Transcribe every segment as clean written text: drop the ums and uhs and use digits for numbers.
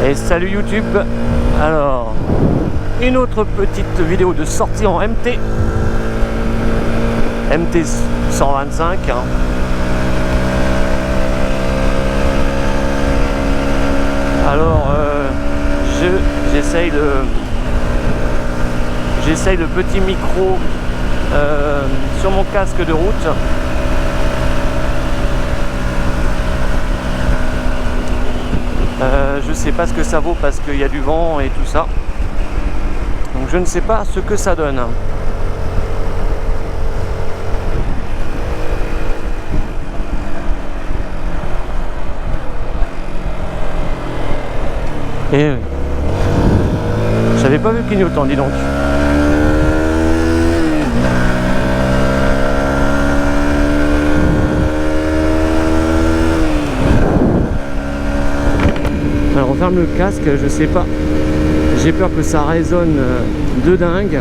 Et salut YouTube. Alors, une autre petite vidéo de sortie en MT 125 hein. Alors j'essaye le petit micro sur mon casque de route. Je sais pas ce que ça vaut parce qu'il y a du vent et tout ça, donc je ne sais pas ce que ça donne. Et j'avais pas vu qu'il y ait autant, dis donc. Alors on ferme le casque, je sais pas. J'ai peur que ça résonne de dingue.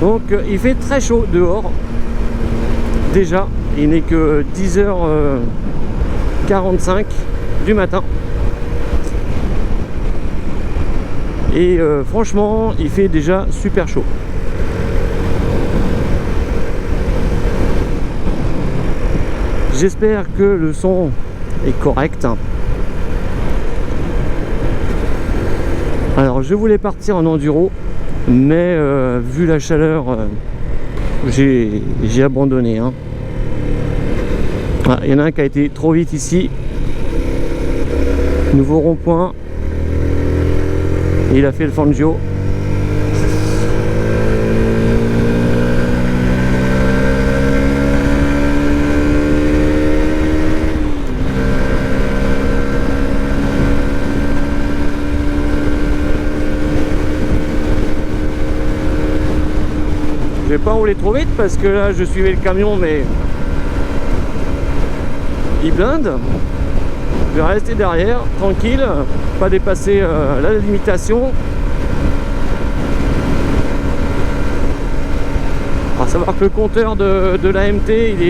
Donc il fait très chaud dehors. Déjà, il n'est que 10h45 du matin. Et franchement, il fait déjà super chaud. J'espère que le son est correct. Alors je voulais partir en enduro, mais vu la chaleur, j'ai abandonné hein. Ah, il y en a un qui a été trop vite ici. Nouveau rond-point. Et il a fait le Fangio. Je vais pas rouler trop vite parce que là je suivais le camion mais il blinde. Je vais rester derrière tranquille, pas dépasser la limitation. À savoir que le compteur de l'AMT il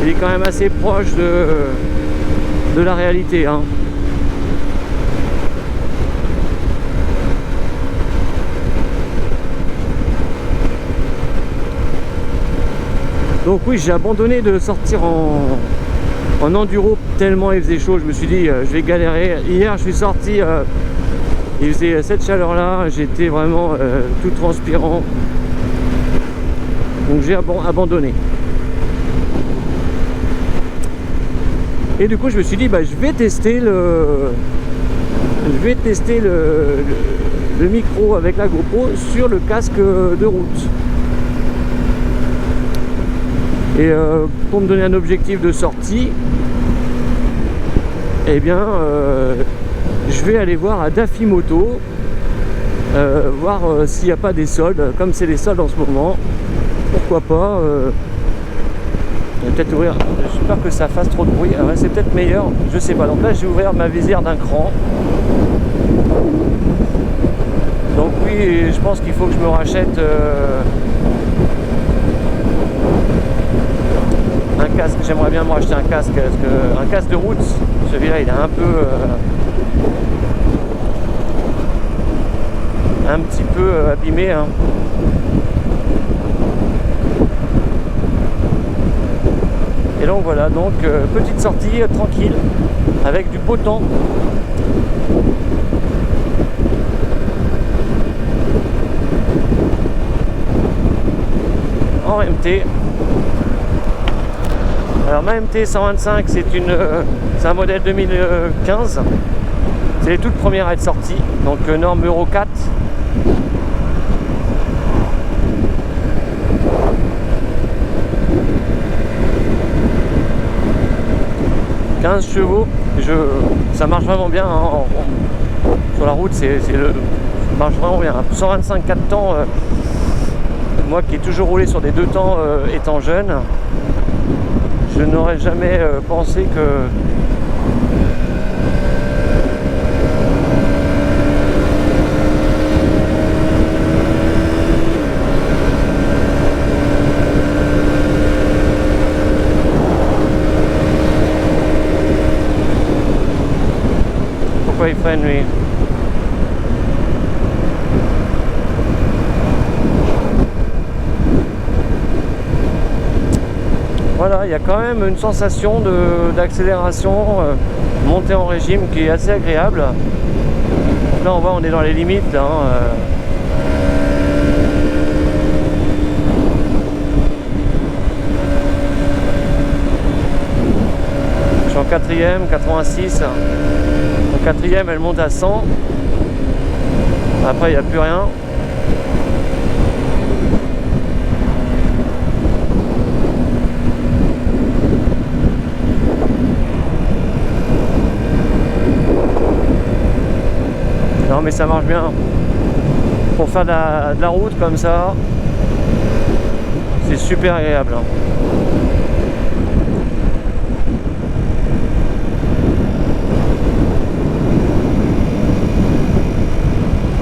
est quand même assez proche de la réalité hein. Donc oui, j'ai abandonné de sortir en enduro tellement il faisait chaud. Je me suis dit je vais galérer. Hier je suis sorti, il faisait cette chaleur là, j'étais vraiment tout transpirant. Donc j'ai abandonné. Et du coup je me suis dit bah, je vais tester le micro avec la GoPro sur le casque de route. Et pour me donner un objectif de sortie, eh bien je vais aller voir à Dafimoto, voir s'il n'y a pas des soldes, comme c'est les soldes en ce moment, pourquoi pas. Je vais peut-être ouvrir, j'ai peur que ça fasse trop de bruit, ouais, c'est peut-être meilleur, je sais pas. Donc là j'ai ouvert ma visière d'un cran. Donc oui, je pense qu'il faut que je me rachète un casque. J'aimerais bien me racheter un casque, parce que un casque de route, celui-là il est un petit peu abîmé hein. Et donc voilà, donc petite sortie tranquille avec du beau temps. En MT. Alors ma MT 125 c'est un modèle 2015. C'est les toutes premières à être sorties. Donc norme Euro 4. « 15 chevaux, ça marche vraiment bien hein, sur sur la route, ça marche vraiment bien. 125 4 temps, moi qui ai toujours roulé sur des 2 temps étant jeune, je n'aurais jamais pensé que pourquoi il freine lui. Voilà, il y a quand même une sensation d'accélération, montée en régime qui est assez agréable. Donc là on voit on est dans les limites là, Je suis en quatrième, 86. En quatrième elle monte à 100. Après il n'y a plus rien. Non mais ça marche bien. Pour faire de la route comme ça, c'est super agréable.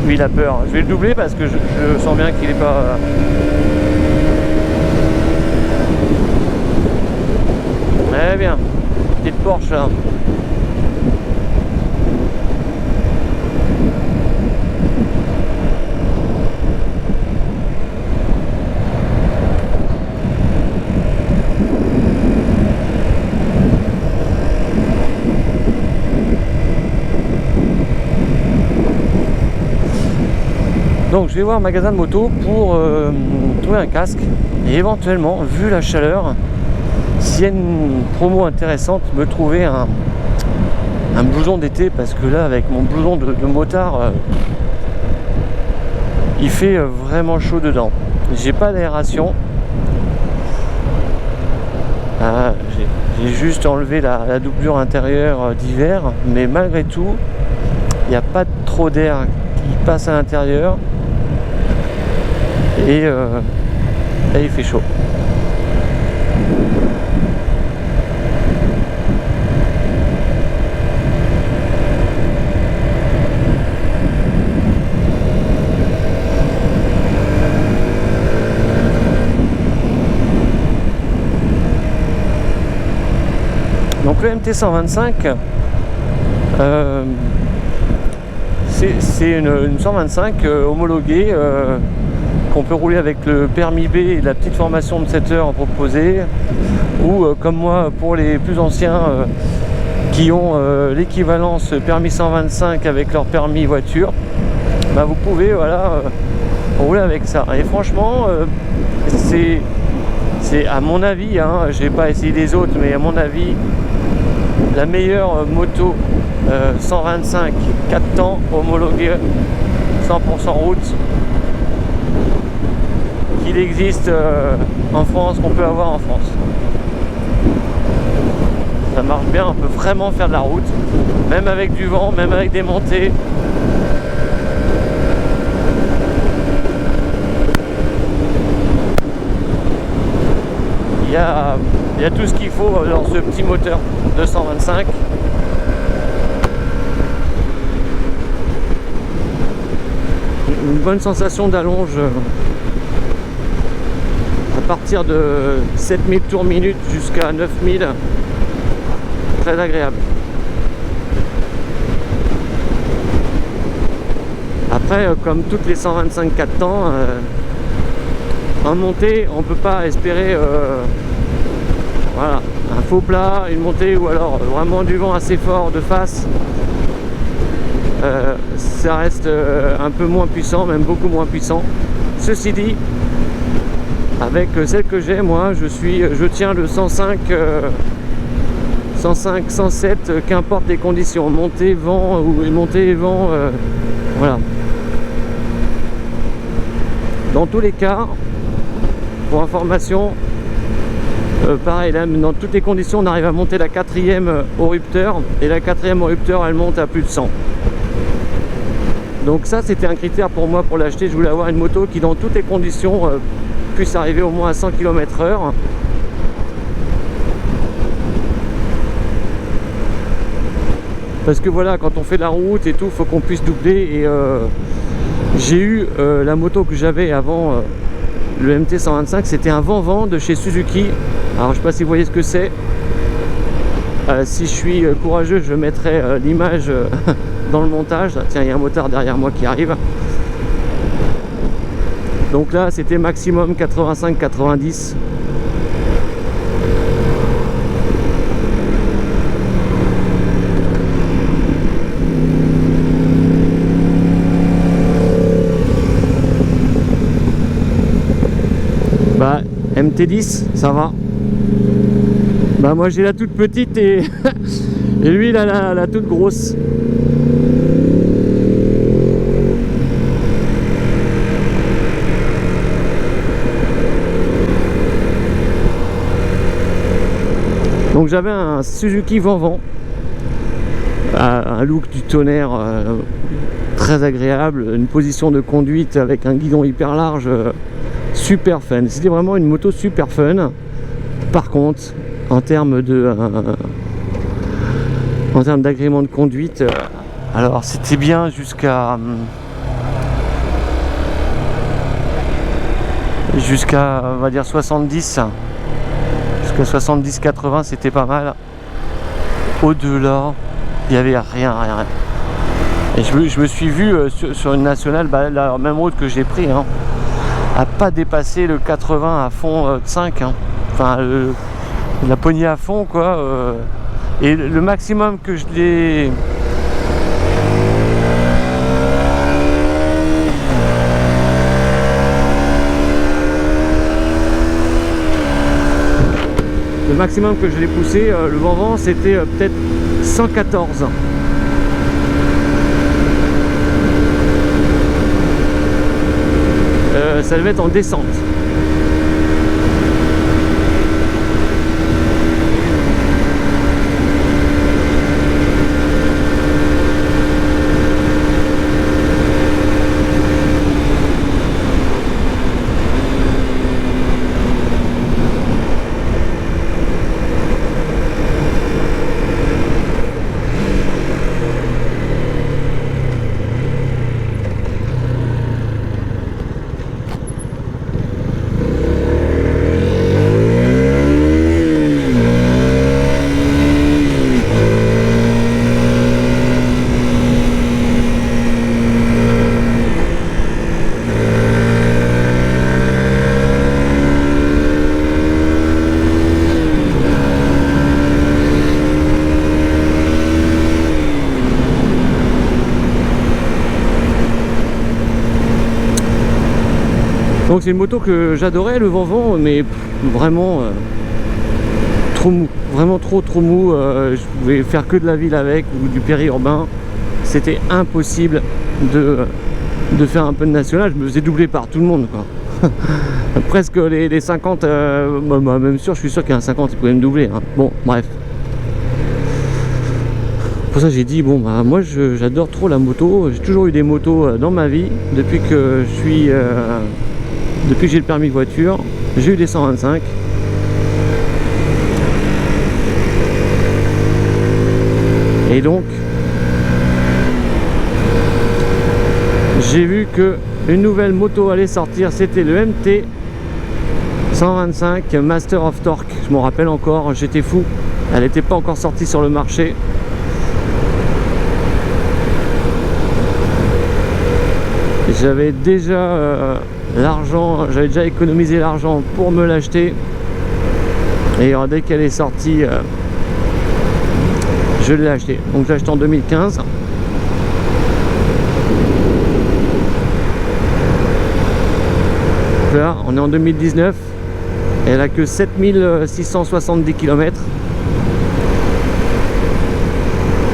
Lui il a peur. Je vais le doubler parce que je sens bien qu'il est pas... Eh bien, petite Porsche là. Donc je vais voir un magasin de moto pour trouver un casque et éventuellement, vu la chaleur, s'il y a une promo intéressante, me trouver un blouson d'été, parce que là avec mon blouson de motard, il fait vraiment chaud dedans. J'ai pas d'aération, j'ai juste enlevé la doublure intérieure d'hiver, mais malgré tout il n'y a pas trop d'air qui passe à l'intérieur. Et là il fait chaud. Donc le MT125, c'est une 125 homologuée, qu'on peut rouler avec le permis B et la petite formation de 7 heures proposée, ou comme moi pour les plus anciens qui ont l'équivalence permis 125 avec leur permis voiture, bah vous pouvez voilà, rouler avec ça. Et franchement c'est à mon avis, hein, j'ai pas essayé les autres, mais à mon avis la meilleure moto 125 4 temps homologuée 100% route qu'il existe en France, qu'on peut avoir en France. Ça marche bien, on peut vraiment faire de la route, même avec du vent, même avec des montées. Il y a tout ce qu'il faut dans ce petit moteur 225. Une bonne sensation d'allonge à partir de 7000 tours minute jusqu'à 9000, très agréable. Après, comme toutes les 125 4 temps, en montée on peut pas espérer voilà, un faux plat, une montée ou alors vraiment du vent assez fort de face. Ça reste un peu moins puissant, même beaucoup moins puissant. Ceci dit, avec celle que j'ai, moi je tiens le 105 107, qu'importe les conditions, montée, vent ou montée et vent, voilà. Dans tous les cas, pour information, pareil là, dans toutes les conditions on arrive à monter la 4e au rupteur, et la 4e au rupteur elle monte à plus de 100. Donc ça c'était un critère pour moi pour l'acheter. Je voulais avoir une moto qui dans toutes les conditions puisse arriver au moins à 100 km/h. Parce que voilà, quand on fait de la route et tout, faut qu'on puisse doubler. Et j'ai eu la moto que j'avais avant, le MT125, c'était un Vent-Vent de chez Suzuki. Alors je sais pas si vous voyez ce que c'est. Si je suis courageux, je mettrai l'image dans le montage. Tiens, il y a un motard derrière moi qui arrive. Donc là, c'était maximum 85-90. Bah, MT10, ça va. Bah, moi j'ai la toute petite et, et lui il a la toute grosse. Donc j'avais un Suzuki Vent-Vent, un look du tonnerre très agréable, une position de conduite avec un guidon hyper large, super fun. C'était vraiment une moto super fun. Par contre, en termes d'agrément de conduite, alors c'était bien jusqu'à on va dire 70. Jusqu'à 70-80, c'était pas mal. Au-delà, il n'y avait rien. Et je me suis vu sur une nationale, bah, la même route que j'ai pris, hein, à pas dépasser le 80 à fond de 5. Hein. Enfin, la poignée à fond, quoi. Et le maximum que je l'ai... Le maximum que je l'ai poussé, le Vent-Vent, c'était peut-être 114. Ça devait être en descente. Donc c'est une moto que j'adorais, le Vent-Vent, mais vraiment trop mou, vraiment trop mou. Je pouvais faire que de la ville avec ou du périurbain. C'était impossible de faire un peu de national. Je me faisais doubler par tout le monde, quoi. Presque les 50, même sûr, je suis sûr qu'il y a un 50 qui pouvait me doubler, hein. Bon, bref. Pour ça j'ai dit, bon bah moi j'adore trop la moto. J'ai toujours eu des motos dans ma vie depuis que je suis... Depuis que j'ai le permis de voiture, j'ai eu des 125. Et donc, j'ai vu que une nouvelle moto allait sortir, c'était le MT 125 Master of Torque. Je m'en rappelle encore, j'étais fou. Elle n'était pas encore sortie sur le marché. J'avais déjà l'argent, j'avais déjà économisé l'argent pour me l'acheter. Et dès qu'elle est sortie, je l'ai acheté. Donc je l'ai acheté en 2015. Là, on est en 2019. Et elle a que 7670 km.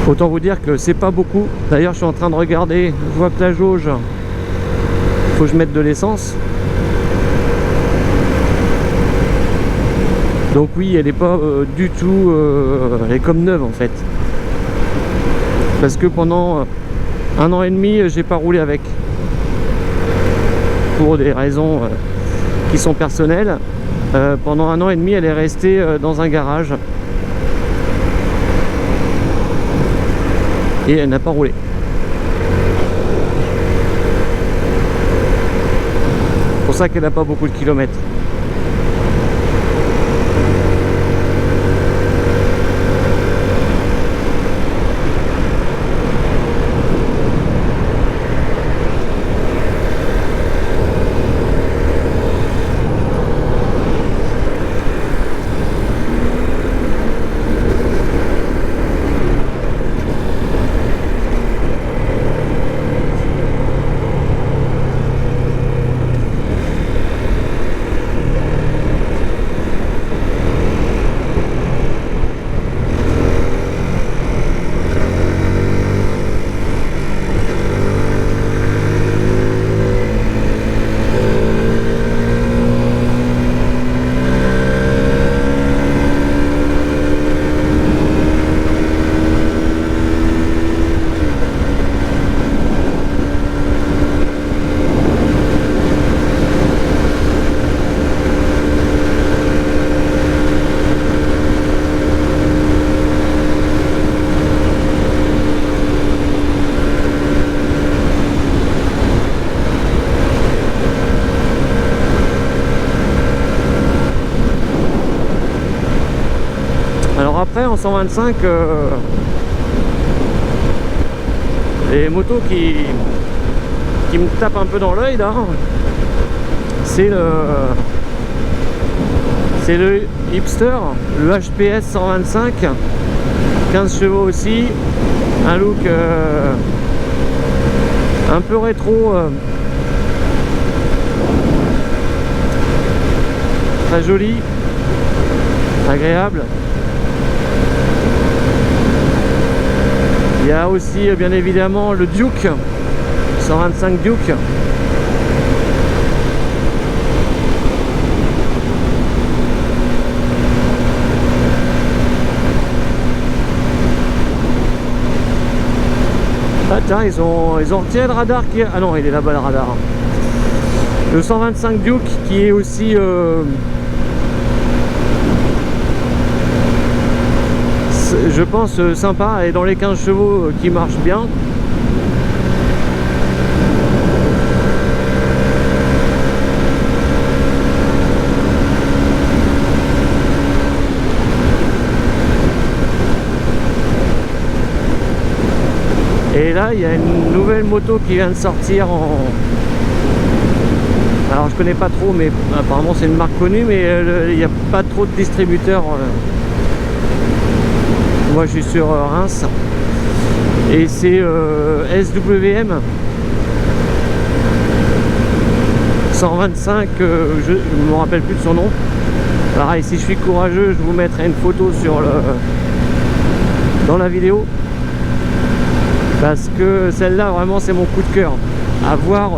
Autant vous dire que c'est pas beaucoup. D'ailleurs, je suis en train de regarder. Je vois que la jauge, faut que je mette de l'essence. Donc oui, elle n'est pas du tout... elle est comme neuve en fait. Parce que pendant 1 an et demi, j'ai pas roulé avec. Pour des raisons qui sont personnelles. Pendant 1 an et demi, elle est restée dans un garage. Et elle n'a pas roulé. C'est pour ça qu'elle n'a pas beaucoup de kilomètres. Après en 125 les motos qui me tapent un peu dans l'œil là, c'est le Hipster, le HPS 125, 15 chevaux aussi, un look un peu rétro, très joli, agréable. Il y a aussi bien évidemment le Duke, 125 Duke. Ah tiens, ils ont retiré le radar qui est... Ah non, il est là-bas le radar. Le 125 Duke qui est aussi... je pense sympa et dans les 15 chevaux qui marchent bien. Et là il y a une nouvelle moto qui vient de sortir en... Alors je connais pas trop, mais apparemment c'est une marque connue, mais il n'y a pas trop de distributeurs. Moi je suis sur Reims et c'est SWM 125, je ne me rappelle plus de son nom. Pareil, si je suis courageux, je vous mettrai une photo dans la vidéo, parce que celle-là vraiment c'est mon coup de cœur. À voir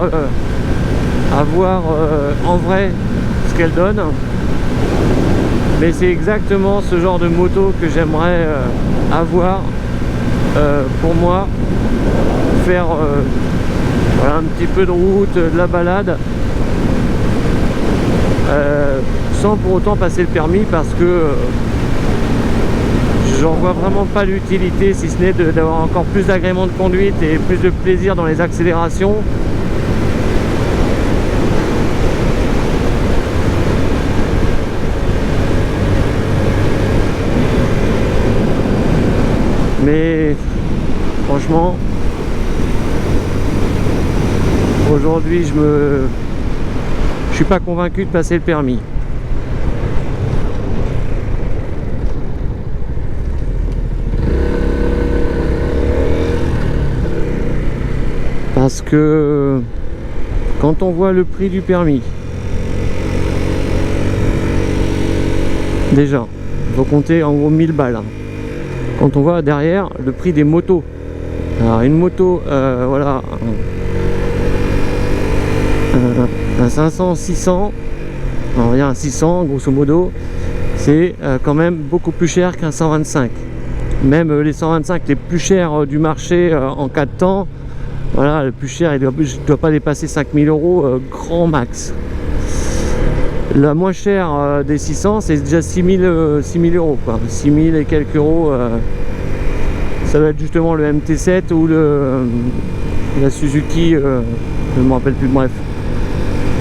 en vrai ce qu'elle donne. Mais c'est exactement ce genre de moto que j'aimerais avoir pour moi, faire voilà, un petit peu de route, de la balade, sans pour autant passer le permis, parce que j'en vois vraiment pas l'utilité, si ce n'est d'avoir encore plus d'agrément de conduite et plus de plaisir dans les accélérations. Mais franchement, aujourd'hui je suis pas convaincu de passer le permis. Parce que quand on voit le prix du permis, déjà, il faut compter en gros 1000 balles. Quand on voit derrière le prix des motos, alors une moto, voilà, un 500, 600, on va dire un 600 grosso modo, c'est quand même beaucoup plus cher qu'un 125. Même les 125 les plus chers du marché en 4 temps, Voilà, le plus cher, il ne doit pas dépasser 5000 euros, grand max. La moins chère des 600, c'est déjà 6000 euros, quoi. 6000 et quelques euros. Ça doit être justement le MT7 ou la Suzuki, je ne me rappelle plus, bref.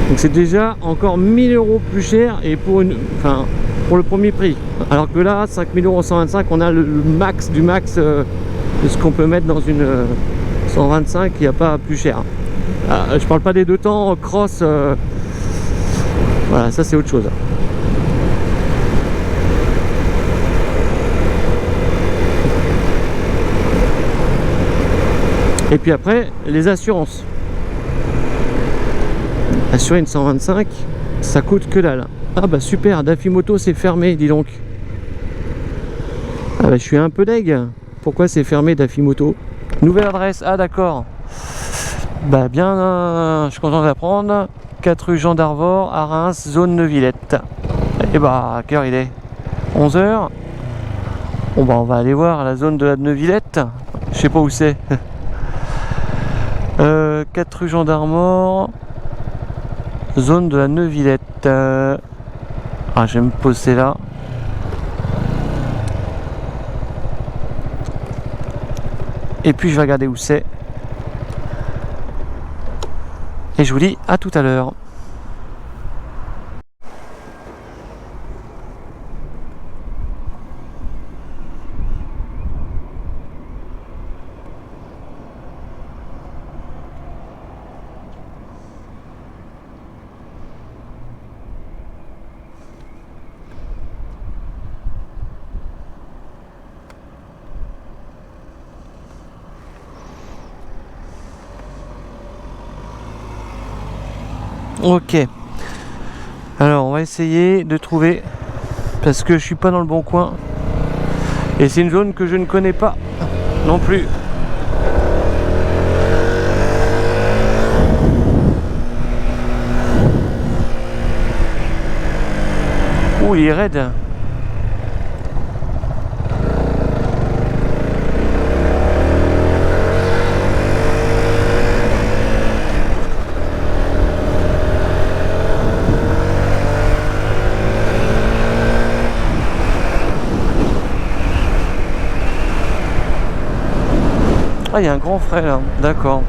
Donc c'est déjà encore 1000 euros plus cher et pour le premier prix. Alors que là, 5000 euros 125, on a le max du max de ce qu'on peut mettre dans une 125, il n'y a pas plus cher. Je parle pas des deux temps cross. Voilà, ça c'est autre chose. Et puis après, les assurances. Assurer une 125, ça coûte que dalle. Ah bah super, Dafimoto c'est fermé, dis donc. Ah bah je suis un peu deg. Pourquoi c'est fermé Dafimoto? Nouvelle adresse, ah d'accord. Bah bien, je suis content d'apprendre. 4 rue Jean d'Arvor, à Reims, zone Neuvillette. Et bah, à quelle heure il est? 11h. Bon bah on va aller voir la zone de la Neuvillette. Je sais pas où c'est. 4 rue Jean d'Arvor, zone de la Neuvillette. Ah, je vais me poser là. Et puis je vais regarder où c'est. Et je vous dis à tout à l'heure. Ok, alors on va essayer de trouver, parce que je suis pas dans le bon coin et c'est une zone que je ne connais pas non plus. Ouh, il est raide. Ah, il y a un grand frais là, d'accord.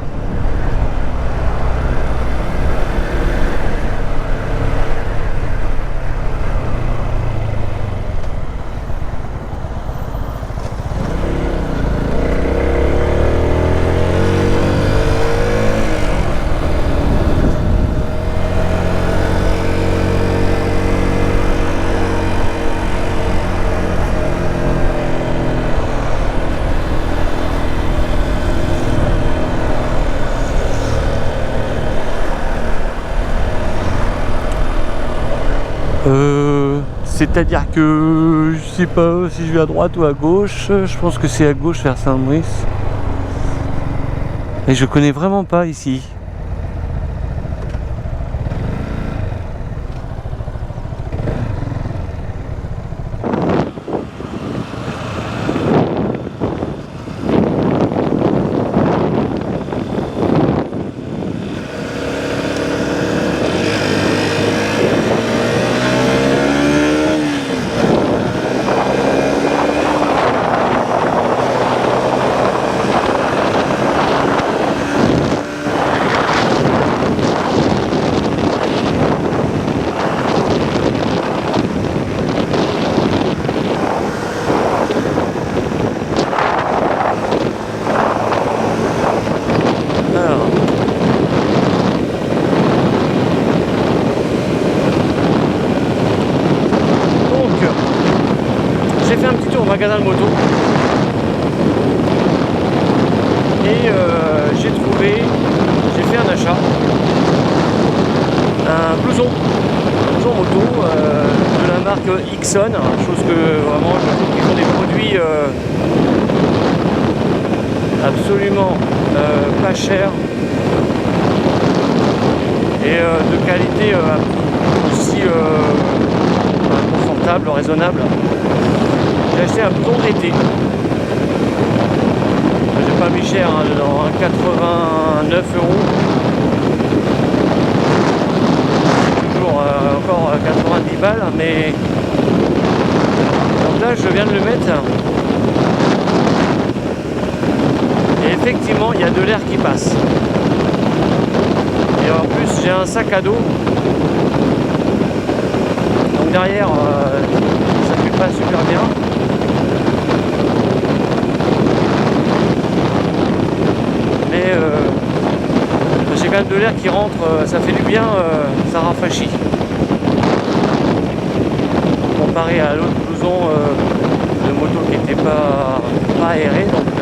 C'est-à-dire que je sais pas si je vais à droite ou à gauche. Je pense que c'est à gauche vers Saint-Brice. Et je connais vraiment pas ici. Magasin de moto et j'ai fait un achat, un blouson moto de la marque Ixon, chose que vraiment je trouve qu'ils ont des produits absolument pas chers et de qualité aussi confortable, raisonnable. J'ai acheté un blouson d'été. J'ai pas mis cher hein, dedans, hein, 89 €. Toujours encore 90 balles, mais donc là je viens de le mettre. Et effectivement il y a de l'air qui passe. Et en plus j'ai un sac à dos. Donc derrière ça ne fait pas super bien. Mais j'ai quand même de l'air qui rentre, ça fait du bien, ça rafraîchit. Comparé à l'autre blouson de moto qui n'était pas aéré. Donc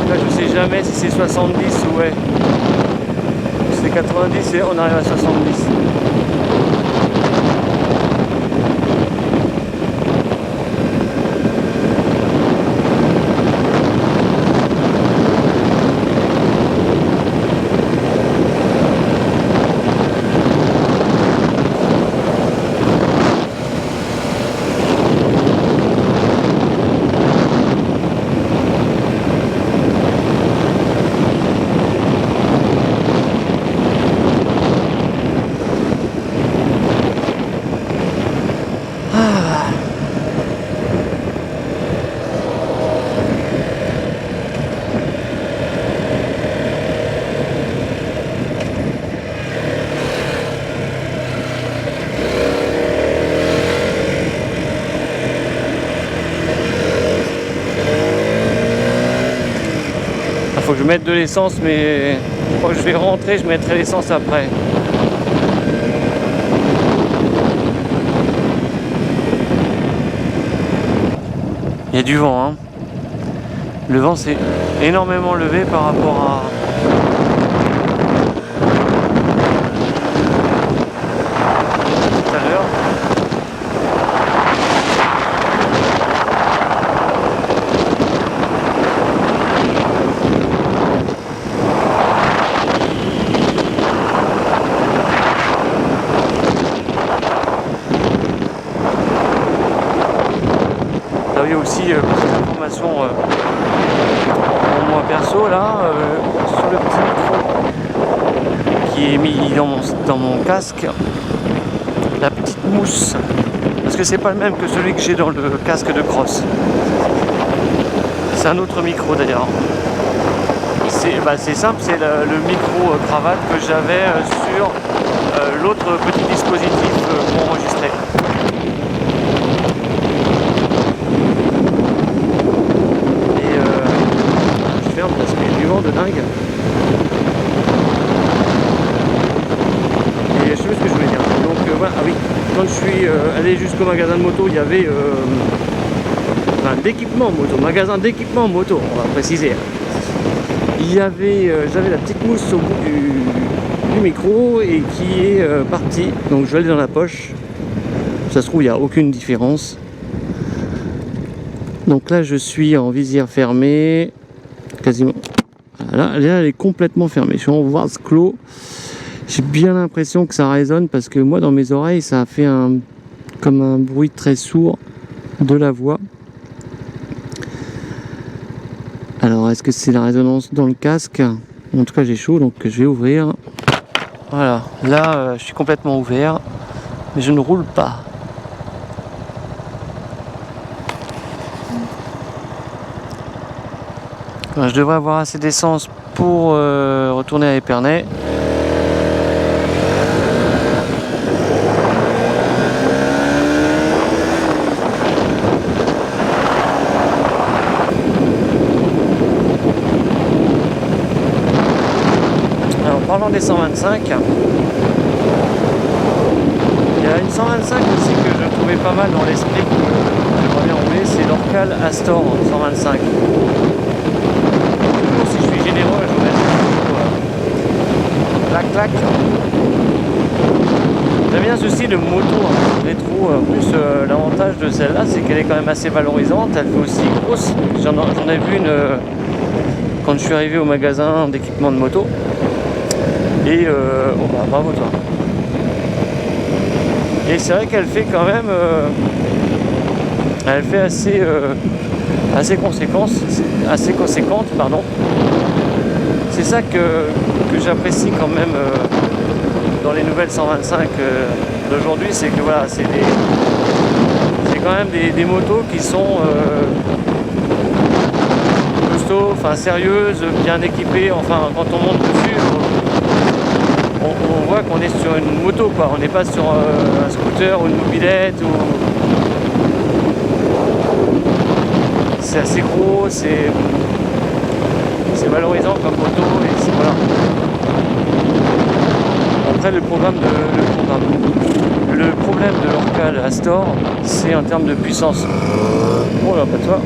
là je sais jamais si c'est 70 ou ouais. Si c'est 90 et on arrive à 70. Faut que je mette de l'essence, mais quand je vais rentrer, je mettrai l'essence après. Il y a du vent, hein. Le vent s'est énormément levé par rapport à... tout à l'heure. Il y a aussi petite information pour moi perso là sur le petit micro qui est mis dans mon casque, la petite mousse, parce que c'est pas le même que celui que j'ai dans le casque de cross. C'est un autre micro d'ailleurs. C'est simple, c'est le micro cravate que j'avais sur l'autre petit dispositif pour enregistrer. Parce qu'il y a du vent de dingue. Et je sais plus ce que je voulais dire. Donc voilà, ah oui, quand je suis allé jusqu'au magasin de moto, il y avait d'équipement moto, magasin d'équipement moto, on va préciser. Il y avait, j'avais la petite mousse au bout du micro et qui est partie. Donc je vais aller dans la poche. Ça se trouve, il n'y a aucune différence. Donc là, je suis en visière fermée. Quasiment. Là, elle est complètement fermée. Je suis en vase clos. J'ai bien l'impression que ça résonne parce que moi, dans mes oreilles, ça a fait comme un bruit très sourd de la voix. Alors, est-ce que c'est la résonance dans le casque? En tout cas, j'ai chaud, donc je vais ouvrir. Voilà. Là, je suis complètement ouvert, mais je ne roule pas. Je devrais avoir assez d'essence pour retourner à Épernay. Alors parlant des 125, il y a une 125 aussi que je trouvais pas mal dans l'esprit que j'aimerais bien rouler, c'est l'Orcal Astor 125. Si je suis généreux, je vais mettre clac. J'aime bien ce style de moto rétro. En plus, l'avantage de celle-là, c'est qu'elle est quand même assez valorisante. Elle fait aussi grosse. J'en ai vu une quand je suis arrivé au magasin d'équipement de moto. Et bravo toi. Et c'est vrai qu'elle fait quand même, elle fait assez assez conséquente, pardon. C'est ça que j'apprécie quand même dans les nouvelles 125 d'aujourd'hui, c'est que voilà, c'est quand même des motos qui sont costauds, enfin sérieuses, bien équipées. Enfin, quand on monte dessus, on voit qu'on est sur une moto, quoi. On n'est pas sur un scooter ou une mobilette. C'est assez gros, c'est valorisant comme moto et c'est voilà. Après le problème de l'Orca, de Astor, c'est en termes de puissance. Oh là, pas toi.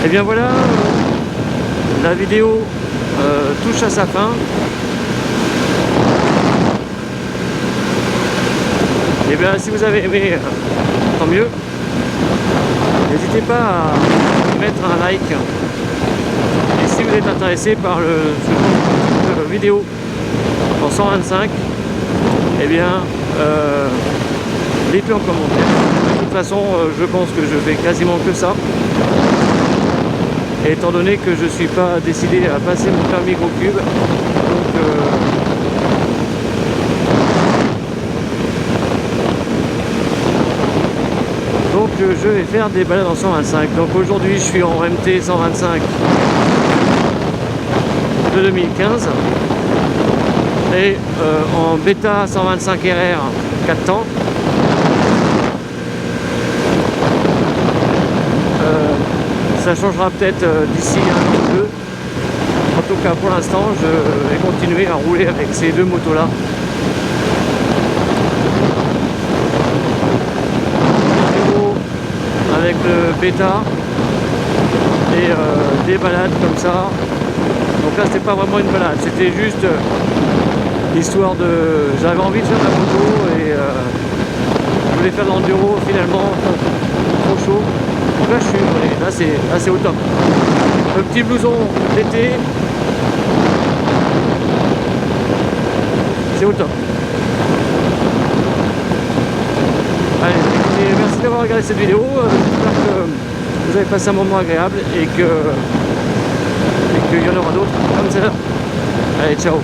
Et bien voilà, la vidéo touche à sa fin. Et bien si vous avez aimé, tant mieux. N'hésitez pas à mettre un like. Et si vous êtes intéressé par ce genre de vidéo en 125, et bien dites-le en commentaire. De toute façon, je pense que je fais quasiment que ça. Et étant donné que je ne suis pas décidé à passer mon permis gros cube, donc je vais faire des balades en 125. Donc aujourd'hui je suis en MT 125 de 2015 et en bêta 125 RR 4 temps. Ça changera peut-être d'ici un an ou deux. En tout cas pour l'instant je vais continuer à rouler avec ces deux motos là. Avec le bêta et des balades comme ça. Donc là c'était pas vraiment une balade, c'était juste histoire de... J'avais envie de faire de la moto et je voulais faire de l'enduro, finalement trop chaud. Donc là je suis, là c'est au top. Le petit blouson d'été, c'est au top. Allez, écoutez, merci d'avoir regardé cette vidéo. J'espère que vous avez passé un moment agréable et qu'il y en aura d'autres comme ça. Allez, ciao.